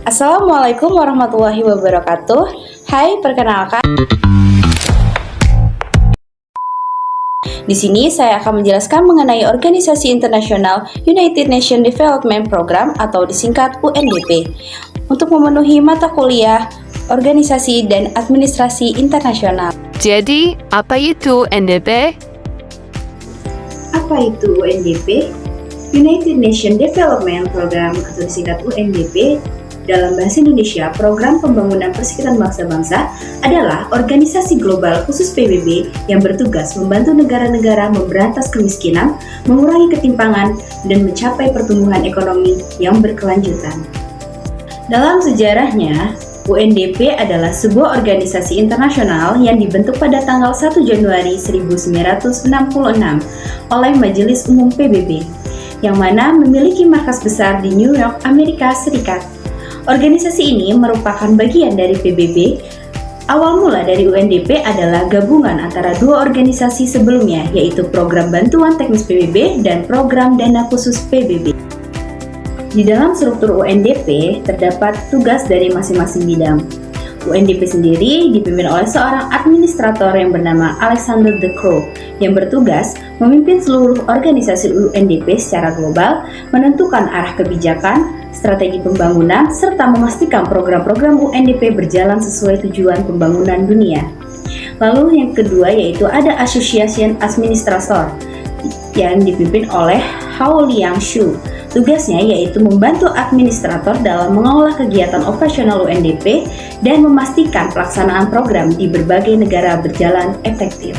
Assalamualaikum warahmatullahi wabarakatuh. Hai, perkenalkan. Di sini saya akan menjelaskan mengenai organisasi internasional United Nations Development Program atau disingkat UNDP untuk memenuhi mata kuliah organisasi dan administrasi internasional. Jadi, apa itu UNDP? Apa itu UNDP? United Nations Development Program atau disingkat UNDP dalam bahasa Indonesia, Program Pembangunan Perserikatan Bangsa-Bangsa adalah organisasi global khusus PBB yang bertugas membantu negara-negara memberantas kemiskinan, mengurangi ketimpangan, dan mencapai pertumbuhan ekonomi yang berkelanjutan. Dalam sejarahnya, UNDP adalah sebuah organisasi internasional yang dibentuk pada tanggal 1 Januari 1966 oleh Majelis Umum PBB, yang mana memiliki markas besar di New York, Amerika Serikat. Organisasi ini merupakan bagian dari PBB. Awal mula dari UNDP adalah gabungan antara dua organisasi sebelumnya, yaitu Program Bantuan Teknis PBB dan Program Dana Khusus PBB. Di dalam struktur UNDP terdapat tugas dari masing-masing bidang. UNDP sendiri dipimpin oleh seorang administrator yang bernama Alexander De Croo yang bertugas memimpin seluruh organisasi UNDP secara global, menentukan arah kebijakan, strategi pembangunan, serta memastikan program-program UNDP berjalan sesuai tujuan pembangunan dunia. Lalu yang kedua yaitu ada Association Administrator yang dipimpin oleh Hao Liang Shu. Tugasnya yaitu membantu administrator dalam mengelola kegiatan operasional UNDP dan memastikan pelaksanaan program di berbagai negara berjalan efektif.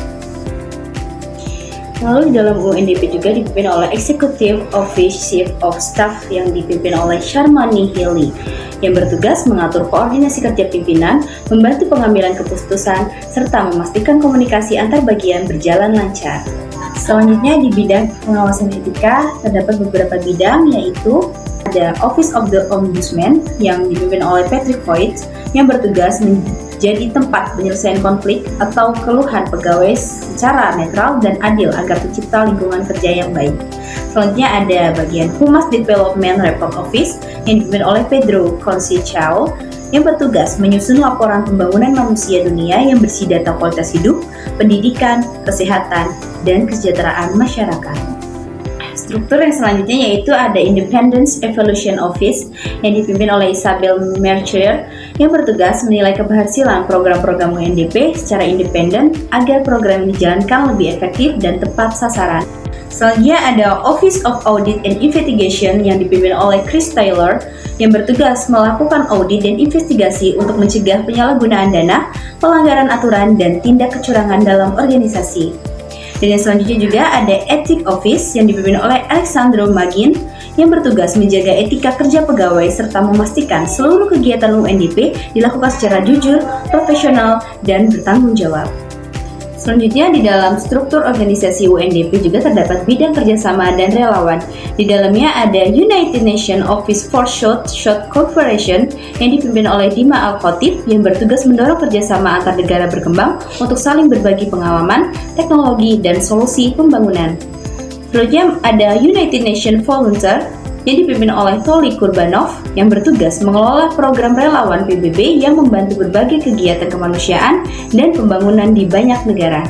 Lalu di dalam UNDP juga dipimpin oleh Executive Office Chief of Staff yang dipimpin oleh Sharmani Hilli yang bertugas mengatur koordinasi kerja pimpinan, membantu pengambilan keputusan, serta memastikan komunikasi antar bagian berjalan lancar. Selanjutnya di bidang pengawasan etika terdapat beberapa bidang, yaitu ada Office of the Ombudsman yang dipimpin oleh Patrick Voigt yang bertugas menjadi tempat penyelesaian konflik atau keluhan pegawai secara netral dan adil agar tercipta lingkungan kerja yang baik. Selanjutnya ada bagian Human Development Report Office yang dipimpin oleh Pedro Conceição yang bertugas menyusun laporan pembangunan manusia dunia yang bersih data kualitas hidup, pendidikan, kesehatan, dan kesejahteraan masyarakat. Struktur yang selanjutnya yaitu ada Independence Evaluation Office yang dipimpin oleh Isabel Mercier yang bertugas menilai keberhasilan program-program UNDP secara independen agar program ini dijalankan lebih efektif dan tepat sasaran. Selanjutnya ada Office of Audit and Investigation yang dipimpin oleh Chris Taylor yang bertugas melakukan audit dan investigasi untuk mencegah penyalahgunaan dana, pelanggaran aturan, dan tindak kecurangan dalam organisasi. Dan yang selanjutnya juga ada Ethics Office yang dipimpin oleh Alexandro Magin yang bertugas menjaga etika kerja pegawai serta memastikan seluruh kegiatan UNDP dilakukan secara jujur, profesional, dan bertanggung jawab. Selanjutnya di dalam struktur organisasi UNDP juga terdapat bidang kerjasama dan relawan. Di dalamnya ada United Nations Office for Short Cooperation yang dipimpin oleh Dima Al-Khatib yang bertugas mendorong kerjasama antar negara berkembang untuk saling berbagi pengalaman, teknologi, dan solusi pembangunan. Selanjutnya ada United Nations Volunteer yang dipimpin oleh Toli Kurbanov yang bertugas mengelola program relawan PBB yang membantu berbagai kegiatan kemanusiaan dan pembangunan di banyak negara.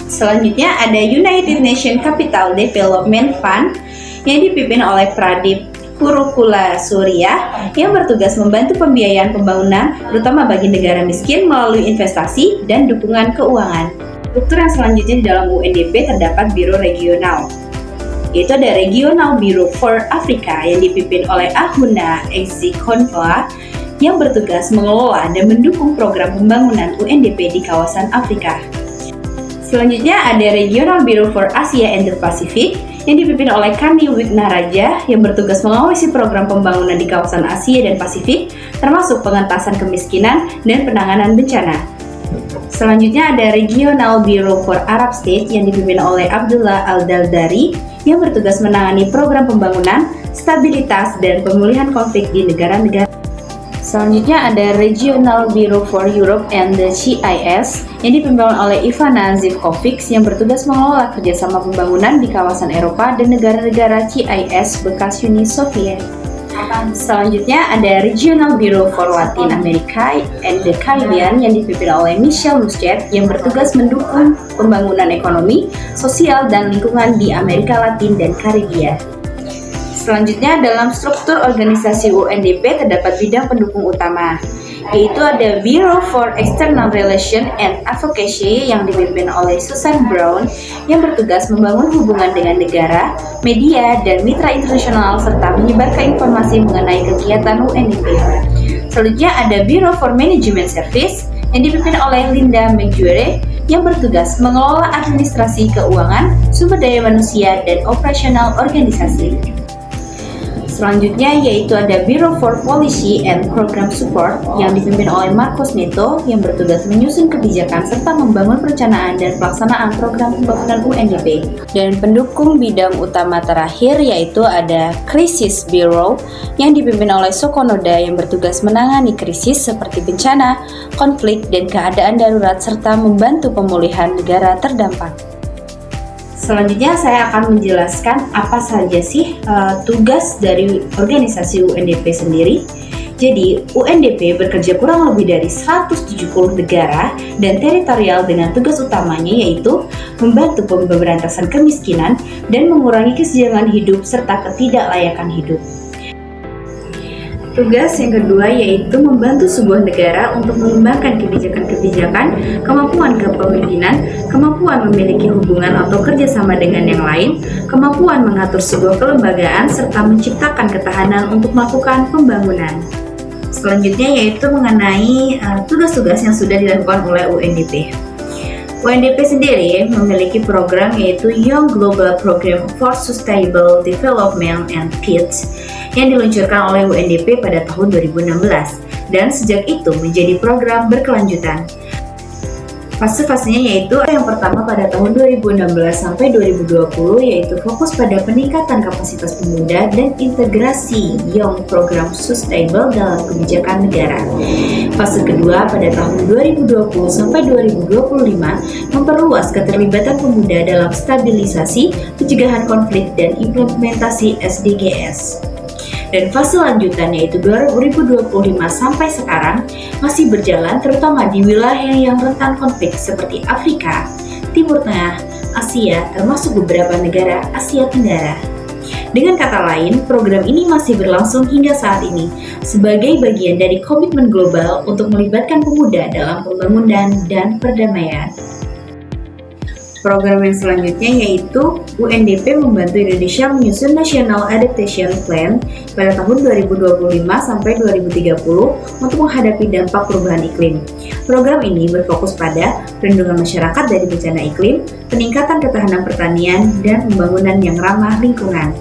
Selanjutnya ada United Nations Capital Development Fund yang dipimpin oleh Pradip Kurukula Surya yang bertugas membantu pembiayaan pembangunan terutama bagi negara miskin melalui investasi dan dukungan keuangan. Struktur yang selanjutnya di dalam UNDP terdapat Biro Regional, yaitu ada Regional Bureau for Africa yang dipimpin oleh Ahuna Exikonva yang bertugas mengelola dan mendukung program pembangunan UNDP di kawasan Afrika. Selanjutnya ada Regional Bureau for Asia and the Pacific yang dipimpin oleh Kandi Wignaraja yang bertugas mengawasi program pembangunan di kawasan Asia dan Pasifik termasuk pengentasan kemiskinan dan penanganan bencana. Selanjutnya ada Regional Bureau for Arab States yang dipimpin oleh Abdullah Al-Daldari yang bertugas menangani program pembangunan, stabilitas, dan pemulihan konflik di negara-negara. Selanjutnya ada Regional Bureau for Europe and the CIS yang dipimpin oleh Ivana Zivkovic yang bertugas mengelola kerjasama pembangunan di kawasan Eropa dan negara-negara CIS bekas Uni Soviet. Selanjutnya ada Regional Bureau for Latin America and the Caribbean yang dipimpin oleh Michelle Muscat yang bertugas mendukung pembangunan ekonomi, sosial, dan lingkungan di Amerika Latin dan Karibia. Selanjutnya dalam struktur organisasi UNDP terdapat bidang pendukung utama, yaitu ada Bureau for External Relations and Advocacy yang dipimpin oleh Susan Brown yang bertugas membangun hubungan dengan negara, media, dan mitra internasional serta menyebarkan informasi mengenai kegiatan UNDP. Selanjutnya ada Bureau for Management Service yang dipimpin oleh Linda McGuire yang bertugas mengelola administrasi keuangan, sumber daya manusia, dan operasional organisasi. Selanjutnya yaitu ada Bureau for Policy and Program Support yang dipimpin oleh Marcos Neto yang bertugas menyusun kebijakan serta membangun perencanaan dan pelaksanaan program pembangunan UNDP. Dan pendukung bidang utama terakhir yaitu ada Crisis Bureau yang dipimpin oleh Soko Noda yang bertugas menangani krisis seperti bencana, konflik, dan keadaan darurat serta membantu pemulihan negara terdampak. Selanjutnya saya akan menjelaskan apa saja sih tugas dari organisasi UNDP sendiri. Jadi UNDP bekerja kurang lebih dari 170 negara dan teritorial dengan tugas utamanya yaitu membantu pemberantasan kemiskinan dan mengurangi kesenjangan hidup serta ketidaklayakan hidup. Tugas yang kedua yaitu membantu sebuah negara untuk mengembangkan kebijakan-kebijakan, kemampuan kepemimpinan, kemampuan memiliki hubungan atau kerjasama dengan yang lain, kemampuan mengatur sebuah kelembagaan, serta menciptakan ketahanan untuk melakukan pembangunan. Selanjutnya yaitu mengenai tugas-tugas yang sudah dilakukan oleh UNDP. UNDP sendiri memiliki program yaitu Young Global Program for Sustainable Development and Peace yang diluncurkan oleh UNDP pada tahun 2016 dan sejak itu menjadi program berkelanjutan. Fase-fasenya yaitu yang pertama pada tahun 2016 sampai 2020 yaitu fokus pada peningkatan kapasitas pemuda dan integrasi Young Program Sustainable dalam kebijakan negara. Fase kedua pada tahun 2020 sampai 2025 memperluas keterlibatan pemuda dalam stabilisasi, pencegahan konflik, dan implementasi SDGs. Dan fase lanjutan yaitu 2025 sampai sekarang masih berjalan terutama di wilayah yang rentan konflik seperti Afrika, Timur Tengah, Asia, termasuk beberapa negara Asia Tenggara. Dengan kata lain, program ini masih berlangsung hingga saat ini sebagai bagian dari komitmen global untuk melibatkan pemuda dalam pembangunan dan perdamaian. Program yang selanjutnya yaitu UNDP membantu Indonesia menyusun National Adaptation Plan pada tahun 2025 sampai 2030 untuk menghadapi dampak perubahan iklim. Program ini berfokus pada perlindungan masyarakat dari bencana iklim, peningkatan ketahanan pertanian, dan pembangunan yang ramah lingkungan.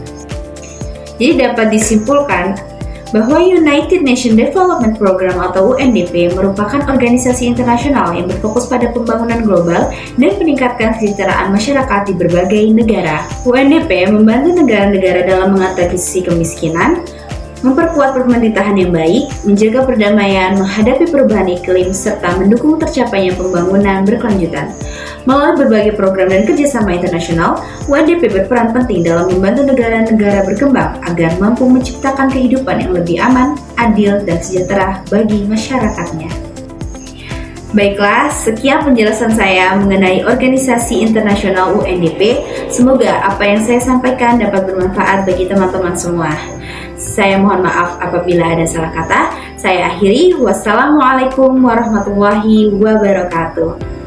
Jadi dapat disimpulkan bahwa United Nations Development Program atau UNDP merupakan organisasi internasional yang berfokus pada pembangunan global dan meningkatkan kesejahteraan masyarakat di berbagai negara. UNDP membantu negara-negara dalam mengatasi kemiskinan, memperkuat pemerintahan yang baik, menjaga perdamaian, menghadapi perubahan iklim, serta mendukung tercapainya pembangunan berkelanjutan. Melalui berbagai program dan kerjasama internasional, UNDP berperan penting dalam membantu negara-negara berkembang agar mampu menciptakan kehidupan yang lebih aman, adil, dan sejahtera bagi masyarakatnya. Baiklah, sekian penjelasan saya mengenai organisasi internasional UNDP. Semoga apa yang saya sampaikan dapat bermanfaat bagi teman-teman semua. Saya mohon maaf apabila ada salah kata. Saya akhiri. Wassalamualaikum warahmatullahi wabarakatuh.